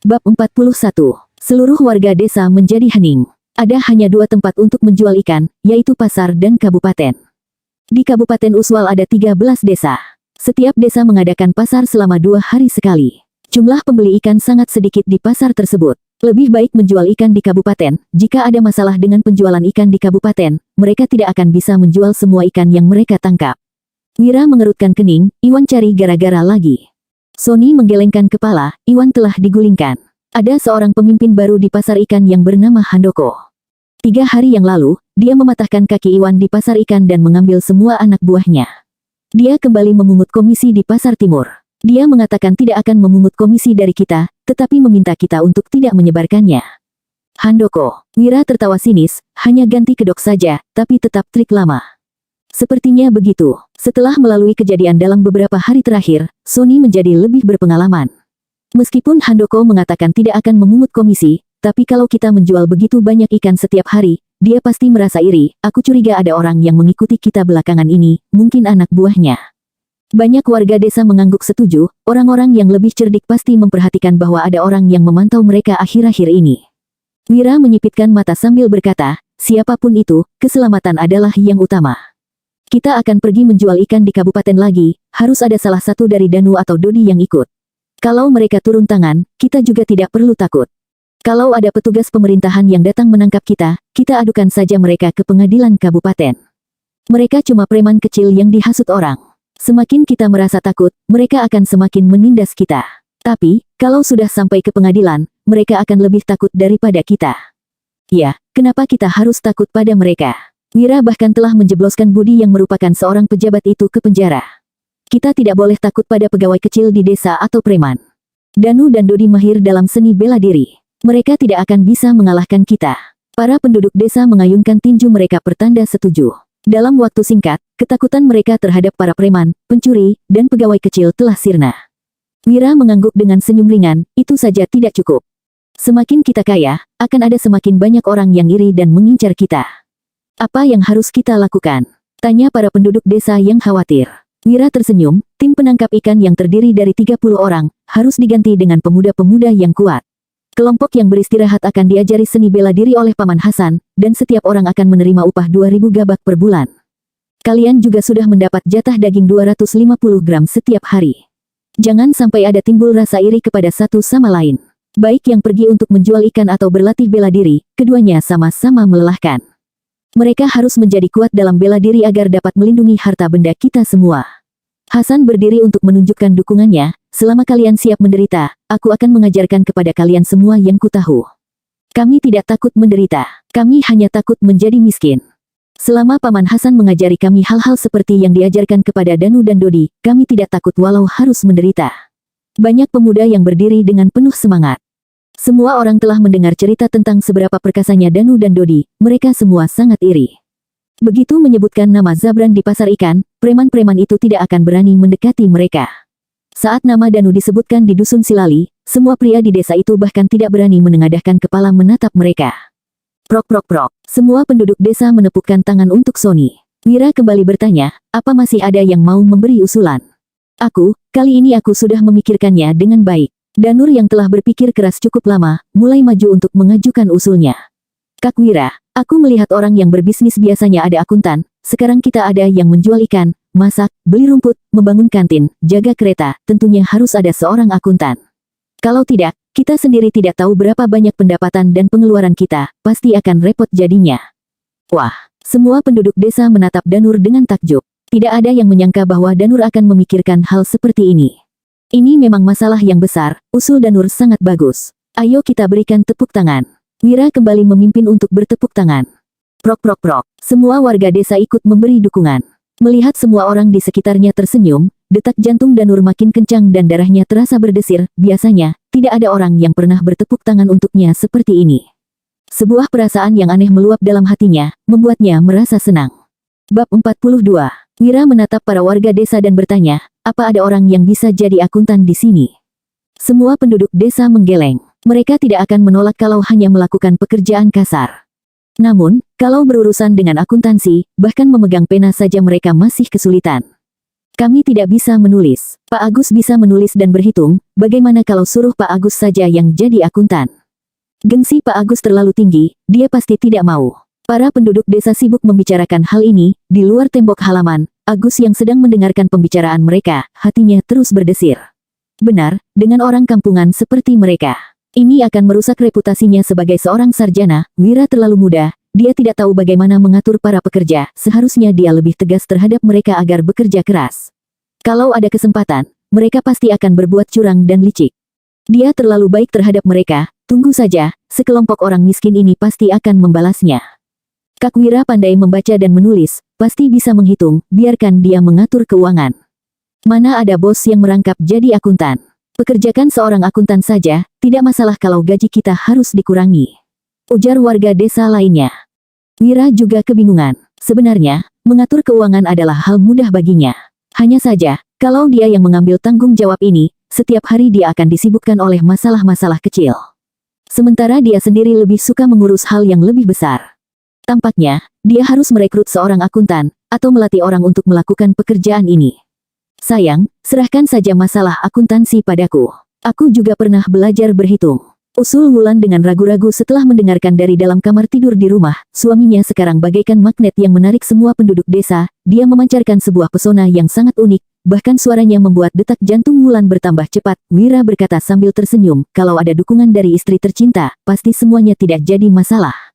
Bab 41. Seluruh warga desa menjadi hening. Ada hanya dua tempat untuk menjual ikan, yaitu pasar dan kabupaten. Di Kabupaten Uswal ada 13 desa. Setiap desa mengadakan pasar selama 2 hari sekali. Jumlah pembeli ikan sangat sedikit di pasar tersebut. Lebih baik menjual ikan di kabupaten. Jika ada masalah dengan penjualan ikan di kabupaten, mereka tidak akan bisa menjual semua ikan yang mereka tangkap. Wira mengerutkan kening, Iwan cari gara-gara lagi. Sony menggelengkan kepala, Iwan telah digulingkan. Ada seorang pemimpin baru di pasar ikan yang bernama Handoko. 3 hari yang lalu, dia mematahkan kaki Iwan di pasar ikan dan mengambil semua anak buahnya. Dia kembali memungut komisi di pasar timur. Dia mengatakan tidak akan memungut komisi dari kita, tetapi meminta kita untuk tidak menyebarkannya. Handoko, Wira tertawa sinis, hanya ganti kedok saja, tapi tetap trik lama. Sepertinya begitu. Setelah melalui kejadian dalam beberapa hari terakhir, Sony menjadi lebih berpengalaman. Meskipun Handoko mengatakan tidak akan memungut komisi, tapi kalau kita menjual begitu banyak ikan setiap hari, dia pasti merasa iri. Aku curiga ada orang yang mengikuti kita belakangan ini, mungkin anak buahnya. Banyak warga desa mengangguk setuju, orang-orang yang lebih cerdik pasti memperhatikan bahwa ada orang yang memantau mereka akhir-akhir ini. Wira menyipitkan mata sambil berkata, siapapun itu, keselamatan adalah yang utama. Kita akan pergi menjual ikan di kabupaten lagi, harus ada salah satu dari Danu atau Dodi yang ikut. Kalau mereka turun tangan, kita juga tidak perlu takut. Kalau ada petugas pemerintahan yang datang menangkap kita adukan saja mereka ke pengadilan kabupaten. Mereka cuma preman kecil yang dihasut orang. Semakin kita merasa takut, mereka akan semakin menindas kita. Tapi, kalau sudah sampai ke pengadilan, mereka akan lebih takut daripada kita. Ya, kenapa kita harus takut pada mereka? Wira bahkan telah menjebloskan Budi yang merupakan seorang pejabat itu ke penjara. Kita tidak boleh takut pada pegawai kecil di desa atau preman. Danu dan Dodi mahir dalam seni bela diri. Mereka tidak akan bisa mengalahkan kita. Para penduduk desa mengayunkan tinju mereka pertanda setuju. Dalam waktu singkat, ketakutan mereka terhadap para preman, pencuri, dan pegawai kecil telah sirna. Wira mengangguk dengan senyum ringan, itu saja tidak cukup. Semakin kita kaya, akan ada semakin banyak orang yang iri dan mengincar kita. Apa yang harus kita lakukan? Tanya para penduduk desa yang khawatir. Wira tersenyum, tim penangkap ikan yang terdiri dari 30 orang, harus diganti dengan pemuda-pemuda yang kuat. Kelompok yang beristirahat akan diajari seni bela diri oleh Paman Hasan, dan setiap orang akan menerima upah 2.000 gabak per bulan. Kalian juga sudah mendapat jatah daging 250 gram setiap hari. Jangan sampai ada timbul rasa iri kepada satu sama lain. Baik yang pergi untuk menjual ikan atau berlatih bela diri, keduanya sama-sama melelahkan. Mereka harus menjadi kuat dalam bela diri agar dapat melindungi harta benda kita semua. Hasan berdiri untuk menunjukkan dukungannya, selama kalian siap menderita, aku akan mengajarkan kepada kalian semua yang kutahu. Kami tidak takut menderita, kami hanya takut menjadi miskin. Selama Paman Hasan mengajari kami hal-hal seperti yang diajarkan kepada Danu dan Dodi, kami tidak takut walau harus menderita. Banyak pemuda yang berdiri dengan penuh semangat. Semua orang telah mendengar cerita tentang seberapa perkasanya Danu dan Dodi, mereka semua sangat iri. Begitu menyebutkan nama Zabran di pasar ikan, preman-preman itu tidak akan berani mendekati mereka. Saat nama Danu disebutkan di Dusun Silali, semua pria di desa itu bahkan tidak berani menengadahkan kepala menatap mereka. Prok prok prok, semua penduduk desa menepukkan tangan untuk Sony. Wira kembali bertanya, apa masih ada yang mau memberi usulan? Kali ini aku sudah memikirkannya dengan baik. Danur yang telah berpikir keras cukup lama, mulai maju untuk mengajukan usulnya. Kak Wira, aku melihat orang yang berbisnis biasanya ada akuntan, sekarang kita ada yang menjual ikan, masak, beli rumput, membangun kantin, jaga kereta, tentunya harus ada seorang akuntan. Kalau tidak, kita sendiri tidak tahu berapa banyak pendapatan dan pengeluaran kita, pasti akan repot jadinya. Wah, semua penduduk desa menatap Danur dengan takjub. Tidak ada yang menyangka bahwa Danur akan memikirkan hal seperti ini. Ini memang masalah yang besar, usul Danur sangat bagus. Ayo kita berikan tepuk tangan. Wira kembali memimpin untuk bertepuk tangan. Prok prok prok, semua warga desa ikut memberi dukungan. Melihat semua orang di sekitarnya tersenyum, detak jantung Danur makin kencang dan darahnya terasa berdesir. Biasanya, tidak ada orang yang pernah bertepuk tangan untuknya seperti ini. Sebuah perasaan yang aneh meluap dalam hatinya, membuatnya merasa senang. Bab 42. Wira menatap para warga desa dan bertanya, apa ada orang yang bisa jadi akuntan di sini? Semua penduduk desa menggeleng. Mereka tidak akan menolak kalau hanya melakukan pekerjaan kasar. Namun, kalau berurusan dengan akuntansi, bahkan memegang pena saja mereka masih kesulitan. Kami tidak bisa menulis. Pak Agus bisa menulis dan berhitung, bagaimana kalau suruh Pak Agus saja yang jadi akuntan? Gengsi Pak Agus terlalu tinggi, dia pasti tidak mau. Para penduduk desa sibuk membicarakan hal ini, di luar tembok halaman, Agus yang sedang mendengarkan pembicaraan mereka, hatinya terus berdesir. Benar, dengan orang kampungan seperti mereka, ini akan merusak reputasinya sebagai seorang sarjana. Wira terlalu muda, dia tidak tahu bagaimana mengatur para pekerja, seharusnya dia lebih tegas terhadap mereka agar bekerja keras. Kalau ada kesempatan, mereka pasti akan berbuat curang dan licik. Dia terlalu baik terhadap mereka, tunggu saja, sekelompok orang miskin ini pasti akan membalasnya. Kak Wira pandai membaca dan menulis, pasti bisa menghitung, biarkan dia mengatur keuangan. Mana ada bos yang merangkap jadi akuntan? Pekerjakan seorang akuntan saja, tidak masalah kalau gaji kita harus dikurangi, ujar warga desa lainnya. Wira juga kebingungan. Sebenarnya, mengatur keuangan adalah hal mudah baginya. Hanya saja, kalau dia yang mengambil tanggung jawab ini, setiap hari dia akan disibukkan oleh masalah-masalah kecil. Sementara dia sendiri lebih suka mengurus hal yang lebih besar. Tampaknya, dia harus merekrut seorang akuntan, atau melatih orang untuk melakukan pekerjaan ini. Sayang, serahkan saja masalah akuntansi padaku. Aku juga pernah belajar berhitung, usul Wulan dengan ragu-ragu setelah mendengarkan dari dalam kamar tidur di rumah. Suaminya sekarang bagaikan magnet yang menarik semua penduduk desa. Dia memancarkan sebuah pesona yang sangat unik, bahkan suaranya membuat detak jantung Wulan bertambah cepat. Wira berkata sambil tersenyum, kalau ada dukungan dari istri tercinta, pasti semuanya tidak jadi masalah.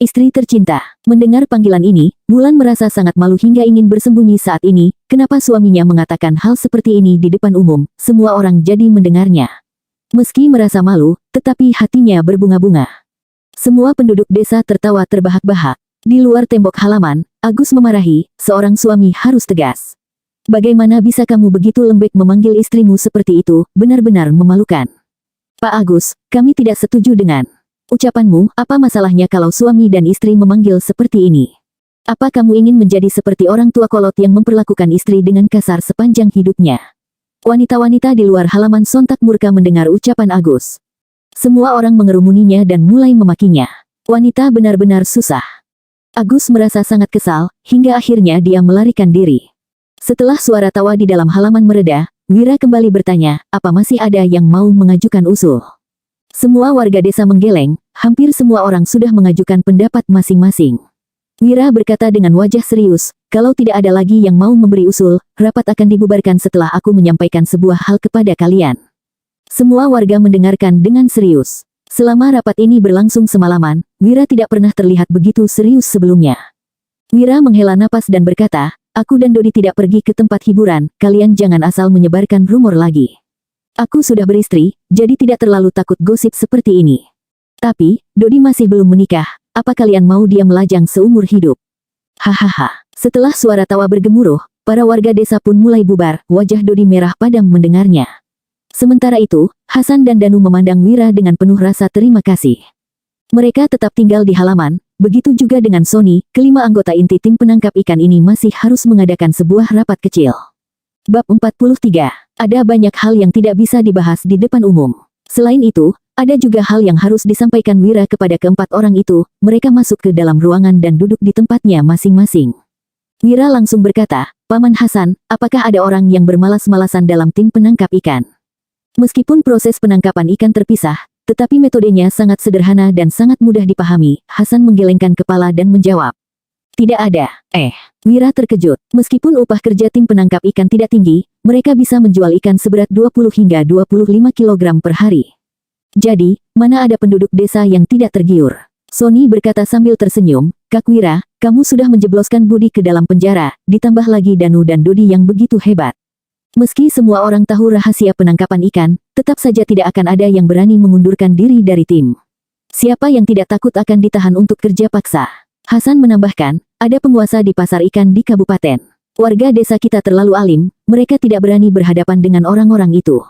Istri tercinta. Mendengar panggilan ini, Wulan merasa sangat malu hingga ingin bersembunyi saat ini. Kenapa suaminya mengatakan hal seperti ini di depan umum? Semua orang jadi mendengarnya. Meski merasa malu, tetapi hatinya berbunga-bunga. Semua penduduk desa tertawa terbahak-bahak. Di luar tembok halaman, Agus memarahi, seorang suami harus tegas. Bagaimana bisa kamu begitu lembek memanggil istrimu seperti itu, benar-benar memalukan. Pak Agus, kami tidak setuju dengan ucapanmu. Apa masalahnya kalau suami dan istri memanggil seperti ini? Apa kamu ingin menjadi seperti orang tua kolot yang memperlakukan istri dengan kasar sepanjang hidupnya? Wanita-wanita di luar halaman sontak murka mendengar ucapan Agus. Semua orang mengerumuninya dan mulai memakinya. Wanita benar-benar susah. Agus merasa sangat kesal, hingga akhirnya dia melarikan diri. Setelah suara tawa di dalam halaman mereda, Wira kembali bertanya, apa masih ada yang mau mengajukan usul? Semua warga desa menggeleng, hampir semua orang sudah mengajukan pendapat masing-masing. Wira berkata dengan wajah serius, kalau tidak ada lagi yang mau memberi usul, rapat akan dibubarkan setelah aku menyampaikan sebuah hal kepada kalian. Semua warga mendengarkan dengan serius. Selama rapat ini berlangsung semalaman, Wira tidak pernah terlihat begitu serius sebelumnya. Wira menghela napas dan berkata, aku dan Dodi tidak pergi ke tempat hiburan, kalian jangan asal menyebarkan rumor lagi. Aku sudah beristri, jadi tidak terlalu takut gosip seperti ini. Tapi, Dodi masih belum menikah. Apa kalian mau dia melajang seumur hidup? Hahaha. Setelah suara tawa bergemuruh, para warga desa pun mulai bubar, wajah Dodi merah padam mendengarnya. Sementara itu, Hasan dan Danu memandang Wira dengan penuh rasa terima kasih. Mereka tetap tinggal di halaman, begitu juga dengan Sony. Kelima anggota inti tim penangkap ikan ini masih harus mengadakan sebuah rapat kecil. Bab 43. Ada banyak hal yang tidak bisa dibahas di depan umum. Selain itu, ada juga hal yang harus disampaikan Wira kepada keempat orang itu. Mereka masuk ke dalam ruangan dan duduk di tempatnya masing-masing. Wira langsung berkata, Paman Hasan, apakah ada orang yang bermalas-malasan dalam tim penangkap ikan? Meskipun proses penangkapan ikan terpisah, tetapi metodenya sangat sederhana dan sangat mudah dipahami. Hasan menggelengkan kepala dan menjawab, tidak ada. Wira terkejut. Meskipun upah kerja tim penangkap ikan tidak tinggi, mereka bisa menjual ikan seberat 20 hingga 25 kg per hari. Jadi, mana ada penduduk desa yang tidak tergiur? Sony berkata sambil tersenyum, Kak Wira, kamu sudah menjebloskan Budi ke dalam penjara, ditambah lagi Danu dan Dodi yang begitu hebat. Meski semua orang tahu rahasia penangkapan ikan, tetap saja tidak akan ada yang berani mengundurkan diri dari tim. Siapa yang tidak takut akan ditahan untuk kerja paksa? Hasan menambahkan, ada penguasa di pasar ikan di kabupaten. Warga desa kita terlalu alim, mereka tidak berani berhadapan dengan orang-orang itu.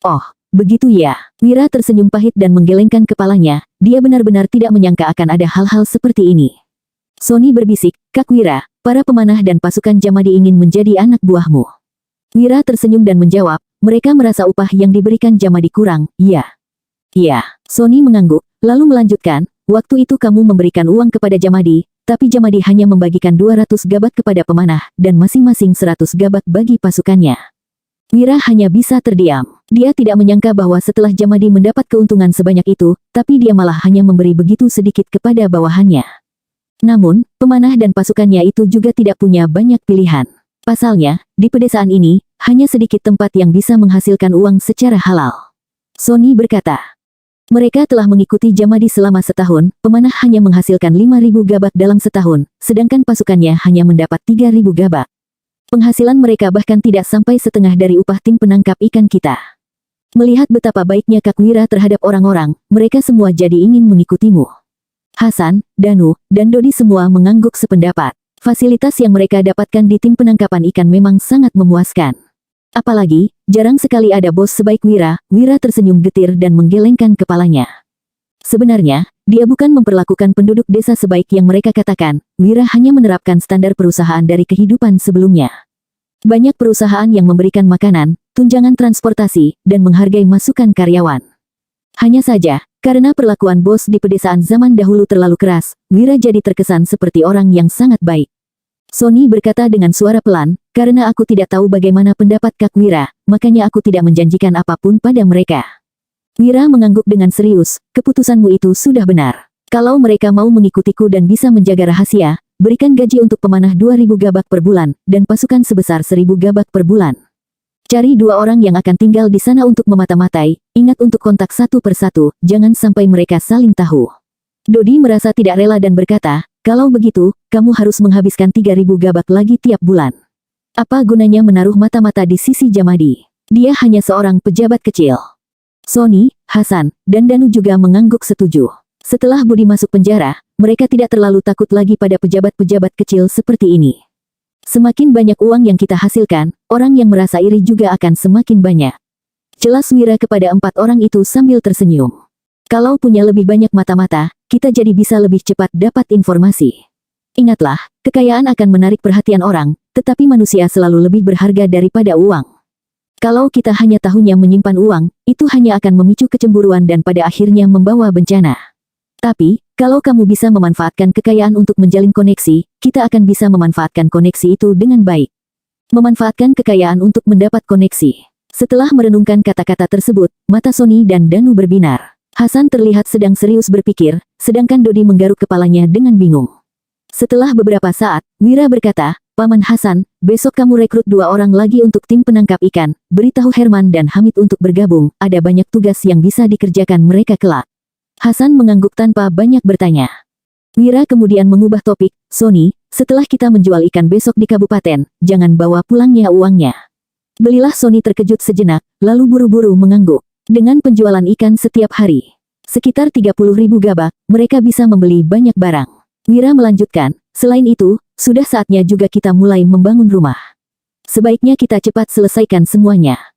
Oh, begitu ya. Wira tersenyum pahit dan menggelengkan kepalanya, dia benar-benar tidak menyangka akan ada hal-hal seperti ini. Sony berbisik, Kak Wira, para pemanah dan pasukan Jamadi ingin menjadi anak buahmu. Wira tersenyum dan menjawab, mereka merasa upah yang diberikan Jamadi kurang, iya. Iya. Sony mengangguk, lalu melanjutkan, waktu itu kamu memberikan uang kepada Jamadi, tapi Jamadi hanya membagikan 200 gabat kepada pemanah, dan masing-masing 100 gabat bagi pasukannya. Wira hanya bisa terdiam. Dia tidak menyangka bahwa setelah Jamadi mendapat keuntungan sebanyak itu, tapi dia malah hanya memberi begitu sedikit kepada bawahannya. Namun, pemanah dan pasukannya itu juga tidak punya banyak pilihan. Pasalnya, di pedesaan ini, hanya sedikit tempat yang bisa menghasilkan uang secara halal. Sony berkata, mereka telah mengikuti Jamadi selama setahun, pemanah hanya menghasilkan 5.000 gabat dalam setahun, sedangkan pasukannya hanya mendapat 3.000 gabat. Penghasilan mereka bahkan tidak sampai setengah dari upah tim penangkap ikan kita. Melihat betapa baiknya Kak Wira terhadap orang-orang, mereka semua jadi ingin mengikutimu. Hasan, Danu, dan Dodi semua mengangguk sependapat. Fasilitas yang mereka dapatkan di tim penangkapan ikan memang sangat memuaskan. Apalagi, jarang sekali ada bos sebaik Wira. Wira tersenyum getir dan menggelengkan kepalanya. Sebenarnya, dia bukan memperlakukan penduduk desa sebaik yang mereka katakan. Wira hanya menerapkan standar perusahaan dari kehidupan sebelumnya. Banyak perusahaan yang memberikan makanan, tunjangan transportasi, dan menghargai masukan karyawan. Hanya saja, karena perlakuan bos di pedesaan zaman dahulu terlalu keras, Wira jadi terkesan seperti orang yang sangat baik. Sony berkata dengan suara pelan, karena aku tidak tahu bagaimana pendapat Kak Wira, makanya aku tidak menjanjikan apapun pada mereka. Wira mengangguk dengan serius, keputusanmu itu sudah benar. Kalau mereka mau mengikutiku dan bisa menjaga rahasia, berikan gaji untuk pemanah 2.000 gabak per bulan, dan pasukan sebesar 1.000 gabak per bulan. Cari 2 orang yang akan tinggal di sana untuk memata-matai, ingat untuk kontak satu persatu, jangan sampai mereka saling tahu. Dodi merasa tidak rela dan berkata, kalau begitu, kamu harus menghabiskan 3.000 gabak lagi tiap bulan. Apa gunanya menaruh mata-mata di sisi Jamadi? Dia hanya seorang pejabat kecil. Sony, Hasan, dan Danu juga mengangguk setuju. Setelah Budi masuk penjara, mereka tidak terlalu takut lagi pada pejabat-pejabat kecil seperti ini. Semakin banyak uang yang kita hasilkan, orang yang merasa iri juga akan semakin banyak. Jelas Wira kepada 4 orang itu sambil tersenyum. Kalau punya lebih banyak mata-mata, kita jadi bisa lebih cepat dapat informasi. Ingatlah, kekayaan akan menarik perhatian orang, tetapi manusia selalu lebih berharga daripada uang. Kalau kita hanya tahunya menyimpan uang, itu hanya akan memicu kecemburuan dan pada akhirnya membawa bencana. Tapi, kalau kamu bisa memanfaatkan kekayaan untuk menjalin koneksi, kita akan bisa memanfaatkan koneksi itu dengan baik. Memanfaatkan kekayaan untuk mendapat koneksi. Setelah merenungkan kata-kata tersebut, mata Sony dan Danu berbinar. Hasan terlihat sedang serius berpikir, sedangkan Dodi menggaruk kepalanya dengan bingung. Setelah beberapa saat, Wira berkata, Paman Hasan, besok kamu rekrut 2 orang lagi untuk tim penangkap ikan, beritahu Herman dan Hamid untuk bergabung, ada banyak tugas yang bisa dikerjakan mereka kelak. Hasan mengangguk tanpa banyak bertanya. Wira kemudian mengubah topik, Sony, setelah kita menjual ikan besok di kabupaten, jangan bawa pulangnya uangnya. Belilah. Sony terkejut sejenak, lalu buru-buru mengangguk. Dengan penjualan ikan setiap hari, sekitar 30.000 gabak, mereka bisa membeli banyak barang. Wira melanjutkan, selain itu, sudah saatnya juga kita mulai membangun rumah. Sebaiknya kita cepat selesaikan semuanya.